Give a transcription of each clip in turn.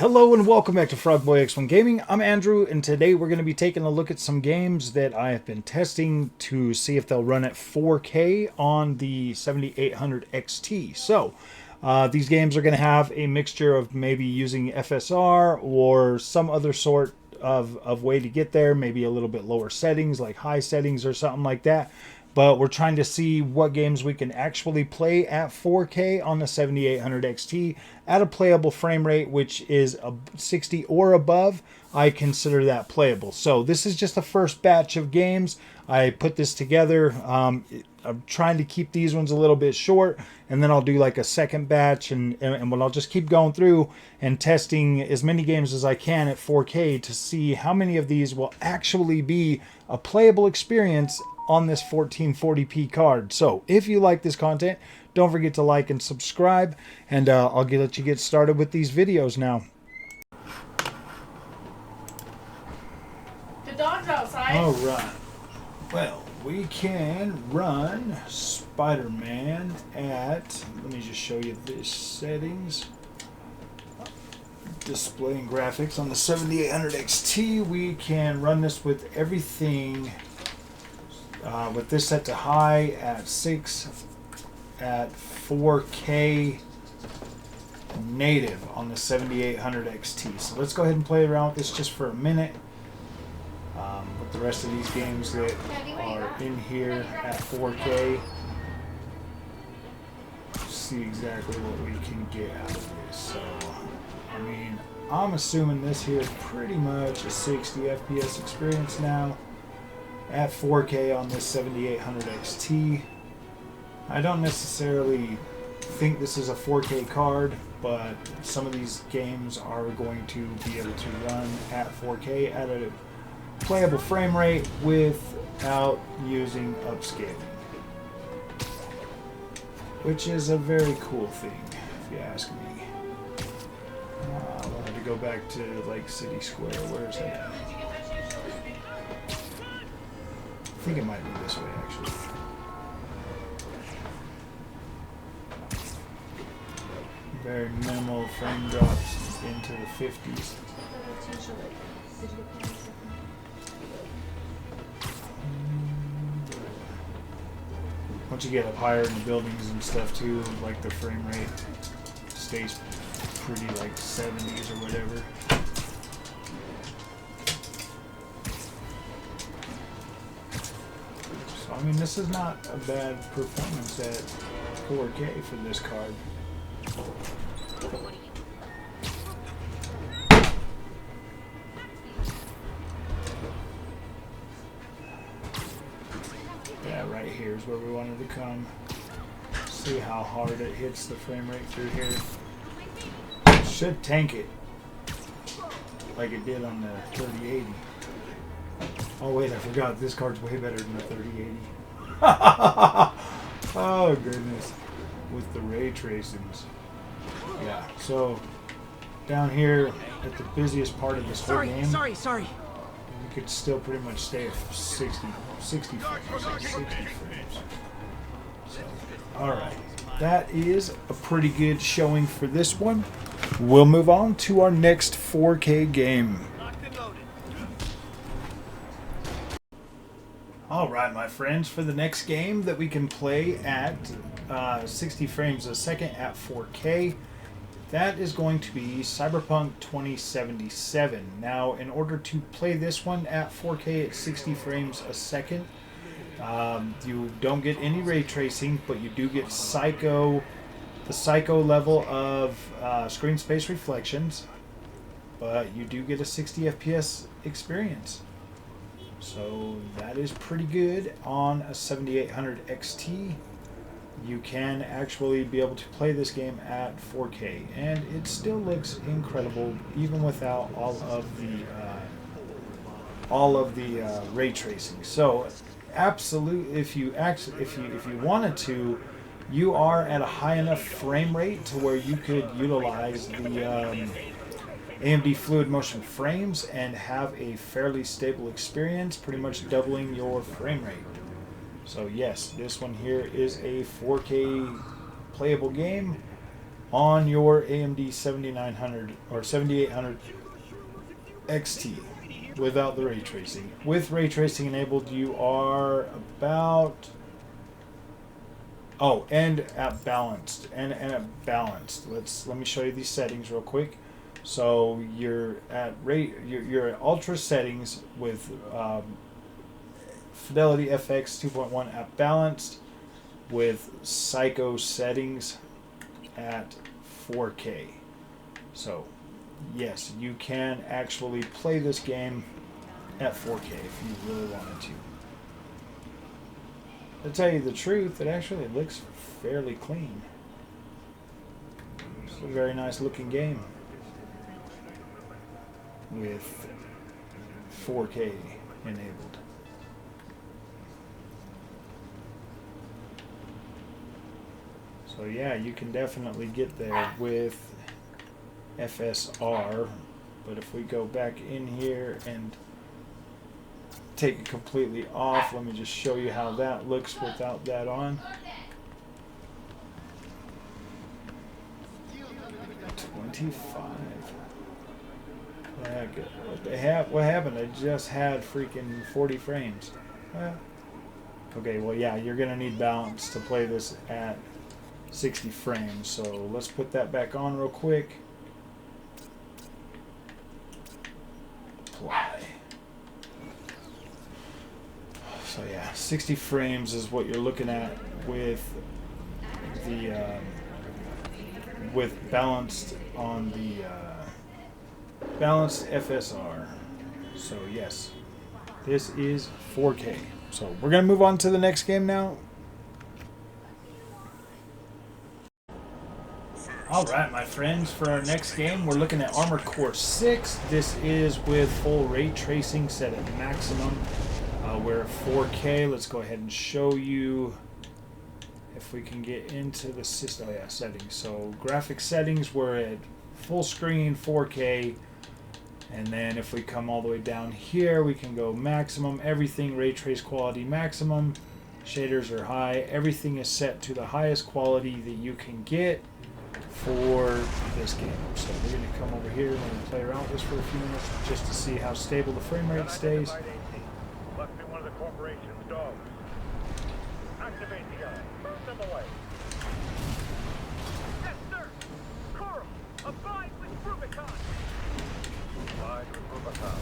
Hello and welcome back to Frogboy X1 Gaming. I'm Andrew, and today we're going to be taking a look at some games that I have been testing to see if they'll run at 4K on the 7800 XT. So, these games are going to have a mixture of maybe using FSR or some other sort of way to get there, maybe a little bit lower settings, like high settings or something like that. But we're trying to see what games we can actually play at 4K on the 7800 XT at a playable frame rate, which is a 60 or above. I consider that playable. So this is just the first batch of games. I put this together. I'm trying to keep these ones a little bit short, and then I'll do like a second batch, and I'll just keep going through and testing as many games as I can at 4K to see how many of these will actually be a playable experience on this 1440p card. So if you like this content, don't forget to like and subscribe, and I'll let you get started with these videos now. The dog's outside. All right. Well, we can run Spider-Man at, let me just show you the settings. Display and graphics on the 7800 XT. We can run this with everything. With this set to high at 6 at 4K native on the 7800 XT. So let's go ahead and play around with this just for a minute. With the rest of these games that are in here at 4K. See exactly what we can get out of this. So, I mean, I'm assuming this here is pretty much a 60 FPS experience now at 4K on this 7800 XT. I don't necessarily think this is a 4K card, but some of these games are going to be able to run at 4K at a playable frame rate without using upscaling, which is a very cool thing, if you ask me. I wanted to go back to Lake City Square. Where is that? I think it might be this way, actually. Very minimal frame drops into the 50s. Once you get up higher in the buildings and stuff too, like the frame rate stays pretty like 70s or whatever. I mean, this is not a bad performance at 4K for this card. Yeah, right here is where we wanted to come. See how hard it hits the frame rate through here. It should tank it like it did on the 3080. Oh wait, I forgot. This card's way better than the 3080. Oh goodness. With the ray tracings. Yeah, so down here at the busiest part of this whole game. Sorry. You could still pretty much stay at 60 frames. So, alright. That is a pretty good showing for this one. We'll move on to our next 4K game. Alright, my friends, for the next game that we can play at 60 frames a second at 4K, that is going to be Cyberpunk 2077. Now, in order to play this one at 4K at 60 frames a second, you don't get any ray tracing, but you do get the Psycho level of screen space reflections, but you do get a 60 FPS experience. So that is pretty good on a 7800 XT. You can actually be able to play this game at 4K, and it still looks incredible even without all of the ray tracing. So, absolutely, if you wanted to, you are at a high enough frame rate to where you could utilize the AMD fluid motion frames and have a fairly stable experience, pretty much doubling your frame rate. So yes, this one here is a 4K playable game. on your AMD 7900 or 7800 XT without the ray tracing. With ray tracing enabled, you are about and at balanced and at balanced. Let me show you these settings real quick. So you're at ultra settings with Fidelity FX 2.1 at balanced, with Psycho settings at 4K. So yes, you can actually play this game at 4K if you really wanted to. To tell you the truth, it actually looks fairly clean. It's a very nice looking game with 4K enabled. So yeah, you can definitely get there with FSR, but if we go back in here and take it completely off, let me just show you how that looks without that on. 25. What happened? I just had freaking 40 frames. Okay, well yeah, you're gonna need balance to play this at 60 frames. So let's put that back on real quick. Apply. So yeah, 60 frames is what you're looking at with the with balanced on the balanced FSR. So yes, this is 4K. So we're gonna move on to the next game now. Alright, my friends, for our next game, we're looking at Armored Core 6. This is with full ray tracing set at maximum. We're at 4K. Let's go ahead and show you if we can get into the system. Oh yeah, settings. So graphic settings, we're at full screen 4K. And then if we come all the way down here, we can go maximum. Everything ray trace quality maximum. Shaders are high. Everything is set to the highest quality that you can get for this game. So we're going to come over here and we're going to play around with this for a few minutes just to see how stable the frame rate stays. Must be one of the corporation's dogs. Activate the eye. Move them away. Yes, sir. Coral, abide with Rubicon. Abide with Rubicon.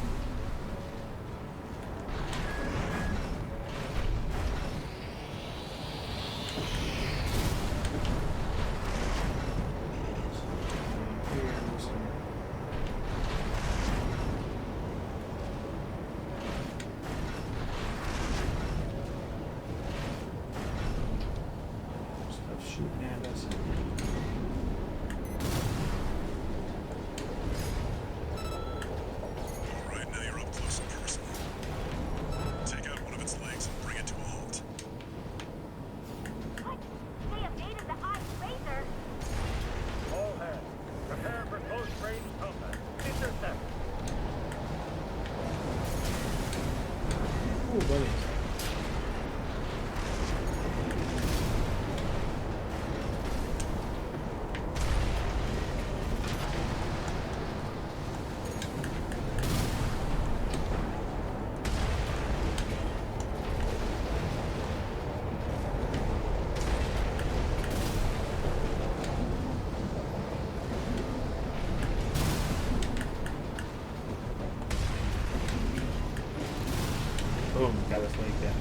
Boom, got his leg down.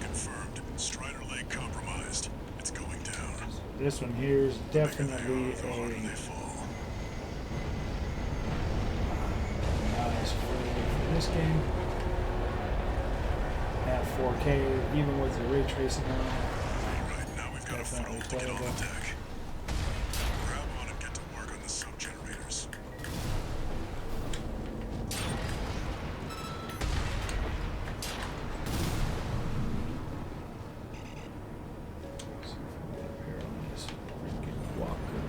Confirmed. Strider leg compromised. It's going down. This one here is definitely The harder they a fall. nice frame for this game. At 4K, even with the ray tracing on. Alright, now we've got a Definitely foothold to get on playable. the deck. Grab on and get to work on the sub-generators. See if we can get up here on this freaking walker.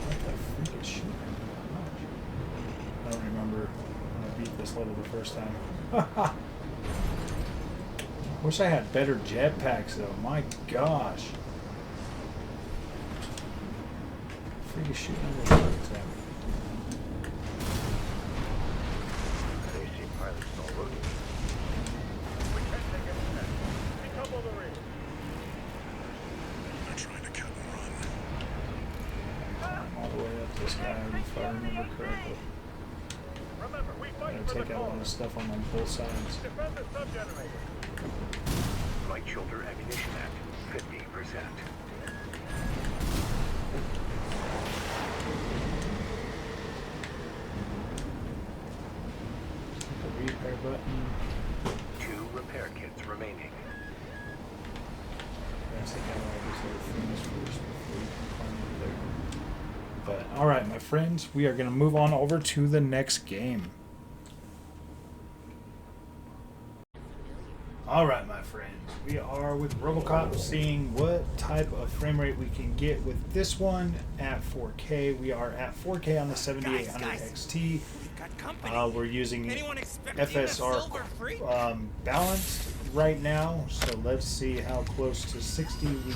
What the freak is shooting? I don't remember when I beat this level the first time. Wish I had better jetpacks though. My gosh. Freaking shooting those bullets at me. AC pilot's no rookie. We can't take any chance. Decouple the ring. They're trying to cut and run. I'm all the way up this guy, if I remember correctly. Remember, we I'm fight gonna for the take out all cause. the stuff on both sides. Defend the sub-generator. Light shoulder ammunition at 50%. The repair button. 2 repair kits remaining. Let's take out all these little things first before we can climb over there. But alright, my friends, we are gonna move on over to the next game. Alright, my friends, we are with Robocop, seeing what type of frame rate we can get with this one at 4K. We are at 4K on the 7800 XT. We're using FSR balanced right now, so let's see how close to 60 we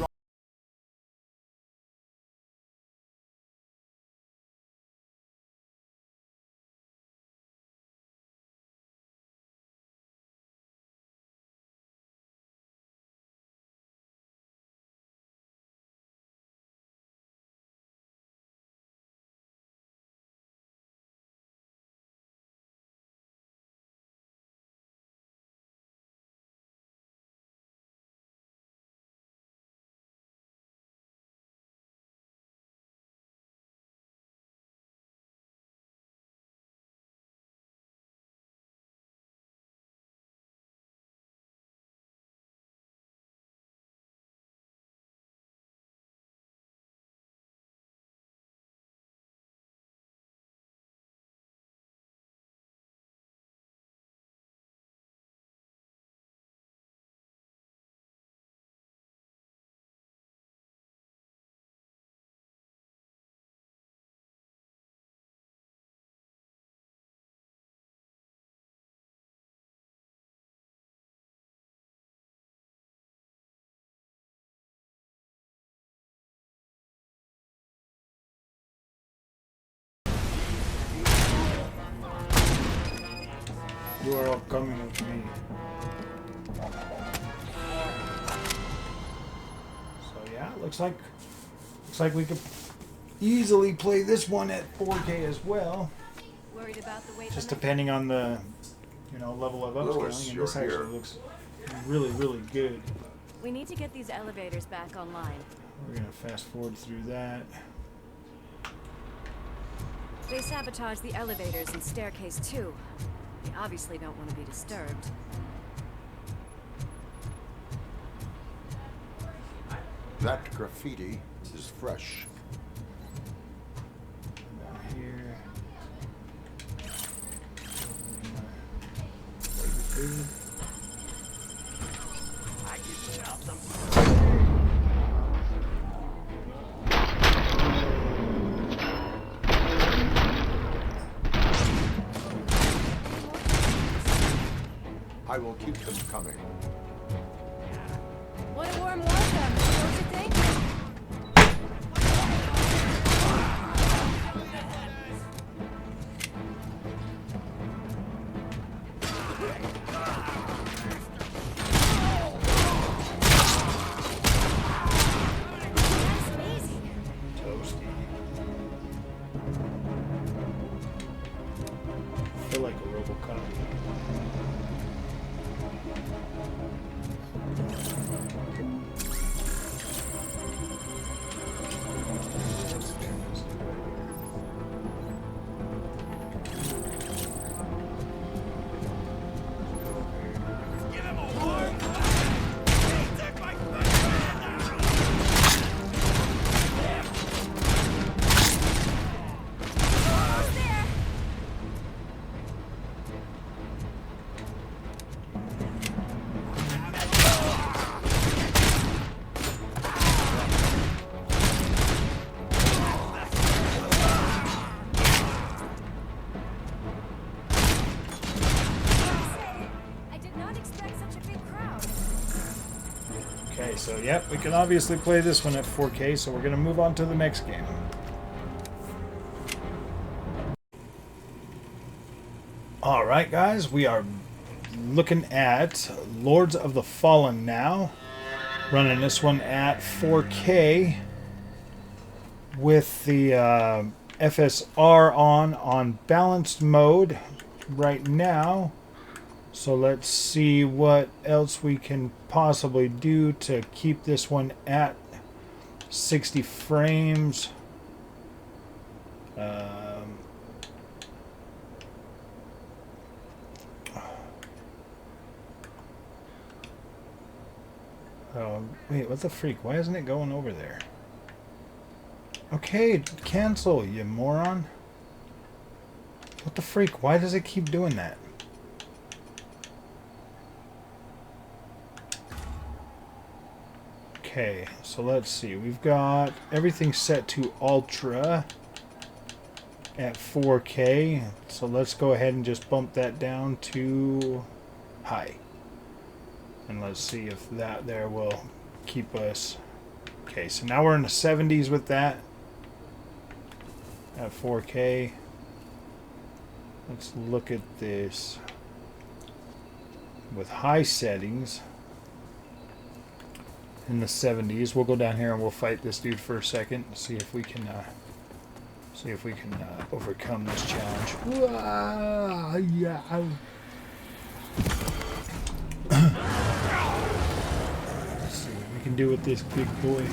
You are all coming with me. So yeah, looks like we could easily play this one at 4K as well. Worried about the weight Just limit? depending on the level of Lewis, upscaling. And you're this actually here. looks really, really good. We need to get these elevators back online. We're gonna fast forward through that. They sabotaged the elevators and staircase too. They obviously don't want to be disturbed. That graffiti is fresh. Down here. I will keep them coming. What a warm welcome, don't you think? Nice and easy. Toasty. I feel like a Robocop. Okay, so yep, we can obviously play this one at 4K, so we're going to move on to the next game. Alright guys, we are looking at Lords of the Fallen now. Running this one at 4K with the FSR on balanced mode right now. So let's see what else we can possibly do to keep this one at 60 frames. Oh, wait, what the freak? Why isn't it going over there? Okay, cancel, you moron. What the freak? Why does it keep doing that? Okay, so let's see. We've got everything set to Ultra at 4K. So let's go ahead and just bump that down to high. And let's see if that there will keep us. Okay, so now we're in the 70s with that at 4K. Let's look at this with high settings in the 70s. We'll go down here and we'll fight this dude for a second and see if we can overcome this challenge. Yeah. Let's see what we can do with this big boy.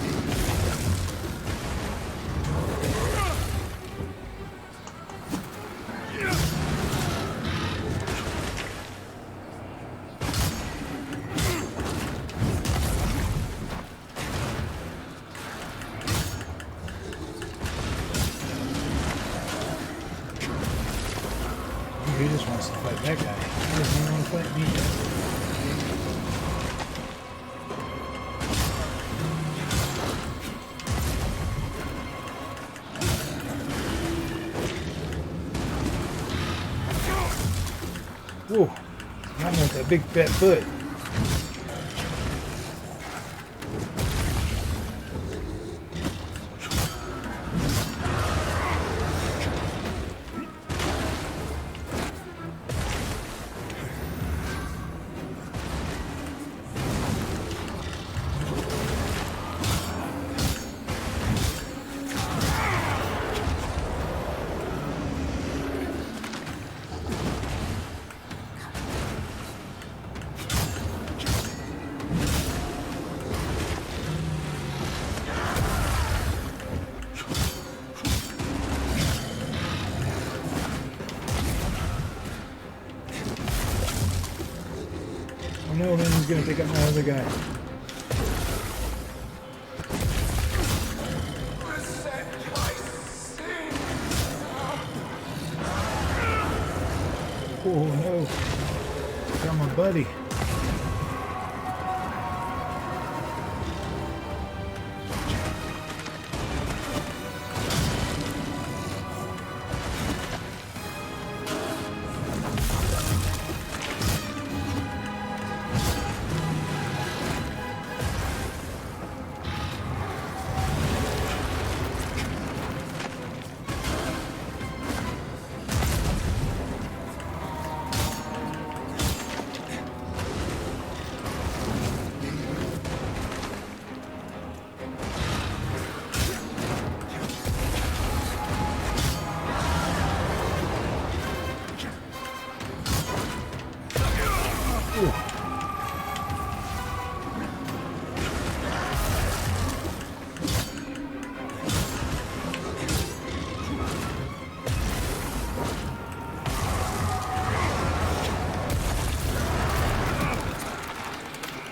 He just wants to fight that guy. He doesn't even want to fight me. Whoa, got me with that big fat foot. Oh no, man, he's gonna take out my other guy. Oh no, got my buddy.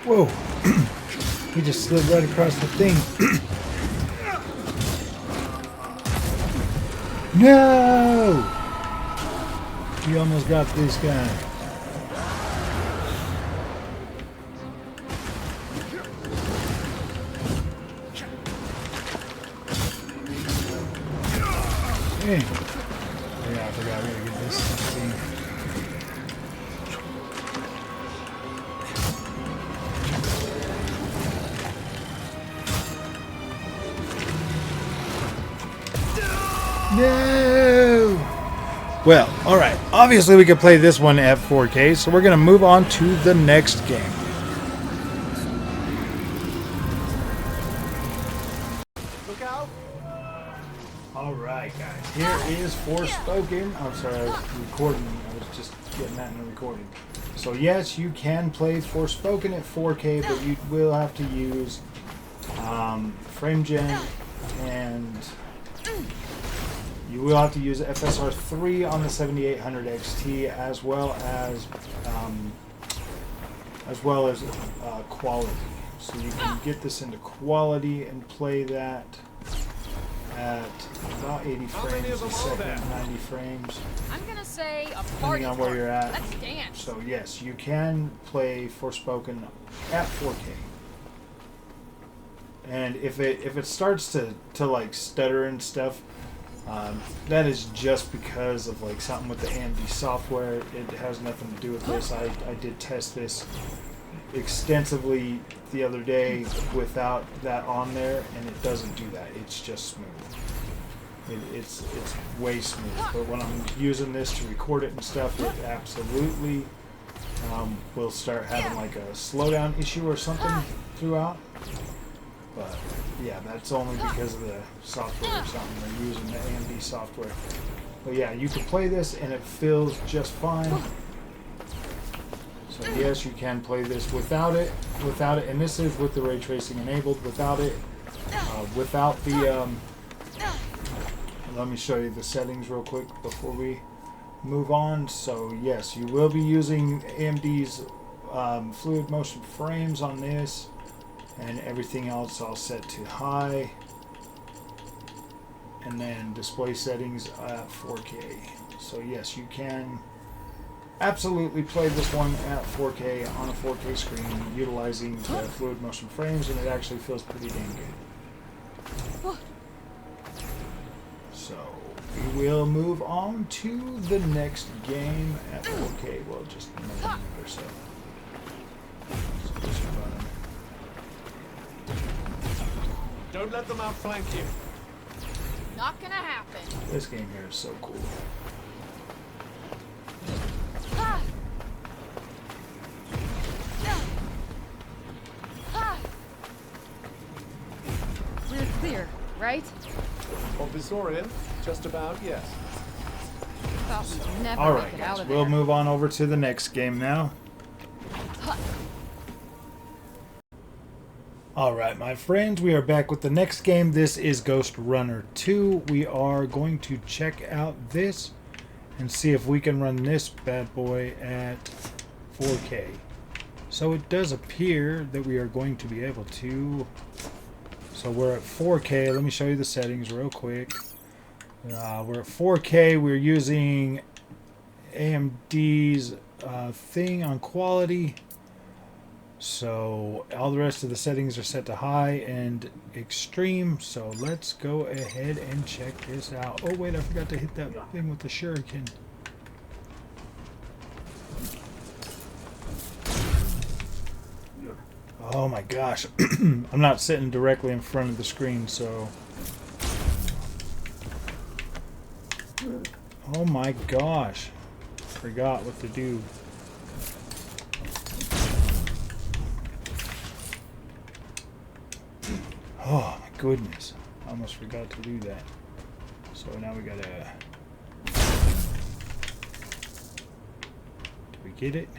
Whoa, he just slid right across the thing. No! He almost got this guy. Dang. Yeah, I forgot we gotta get this thing. No! Well, alright. Obviously we could play this one at 4K, so we're going to move on to the next game. Look out! Alright, guys. Here is Forspoken. I'm sorry, I was recording. I was just getting that in the recording. So yes, you can play Forspoken at 4K, but you will have to use frame gen, and you will have to use FSR 3 on the 7800 XT, as well as quality. So you can get this into quality and play that at about 80 frames a second, 90 frames, I'm gonna say a depending party on where you're at. Let's dance. So yes, you can play Forspoken at 4K. And if it starts to like stutter and stuff, that is just because of like something with the AMD software. It has nothing to do with this. I did test this extensively the other day without that on there, and it doesn't do that. It's just smooth. It's way smooth. But when I'm using this to record it and stuff, it absolutely will start having like a slowdown issue or something throughout. But yeah, that's only because of the software or something. They're using the AMD software. But yeah, you can play this and it feels just fine. So yes, you can play this without it, and this is with the ray tracing enabled. Without it, without the. Let me show you the settings real quick before we move on. So yes, you will be using AMD's fluid motion frames on this, and everything else I'll set to high, and then display settings at 4K. So yes, you can absolutely play this one at 4K on a 4K screen utilizing the fluid motion frames, and it actually feels pretty dang good. So we will move on to the next game at 4K. Well, just another minute or so. So push the button. Don't let them outflank you. Not gonna happen. This game here is so cool. We're clear, right? Of this orient, just about, yes. Thought we'd never Alright make it out guys, of we'll there. move on over to the next game now. Alright my friends, we are back with the next game. This is Ghostrunner 2. We are going to check out this and see if we can run this bad boy at 4K. So it does appear that we are going to be able to. So we're at 4K. Let me show you the settings real quick. We're at 4K. We're using AMD's thing on quality. So all the rest of the settings are set to high and extreme. So let's go ahead and check this out. Oh wait, I forgot to hit that thing with the shuriken. Oh my gosh. I'm not sitting directly in front of the screen, so. Oh my gosh. Forgot what to do. Oh my goodness. I almost forgot to do that. So now we gotta. Do we get it?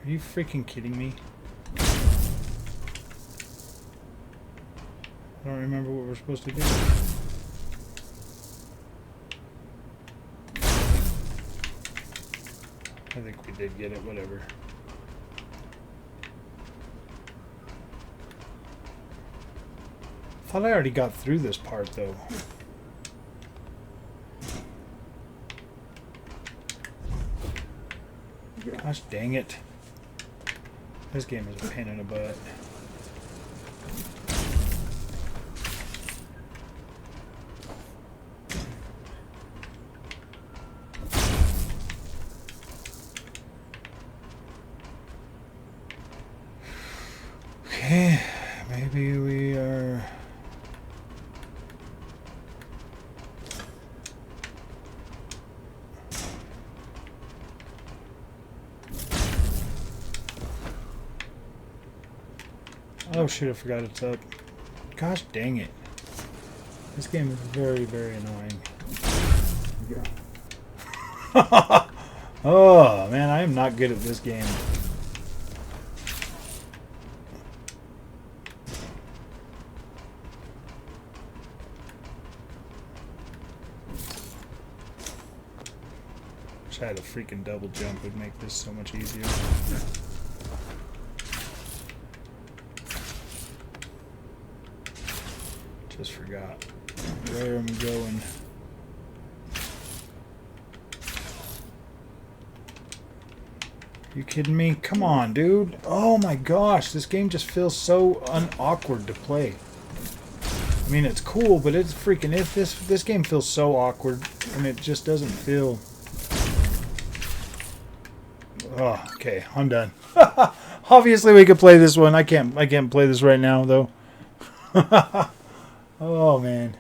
Are you freaking kidding me? I don't remember what we're supposed to do. I think we did get it, whatever. I thought I already got through this part though. Gosh dang it. This game is a pain in the butt. Okay, maybe Oh shoot, I forgot it's up. Gosh dang it. This game is very, very annoying. Oh man, I am not good at this game. Wish I had a freaking double jump, would make this so much easier. Just forgot. Where am I going? You kidding me? Come on, dude. Oh my gosh, this game just feels so unawkward to play. I mean, it's cool, but it's freaking this game feels so awkward, and it just doesn't feel. Oh, okay, I'm done. Obviously, we could play this one. I can't play this right now, though. Oh man.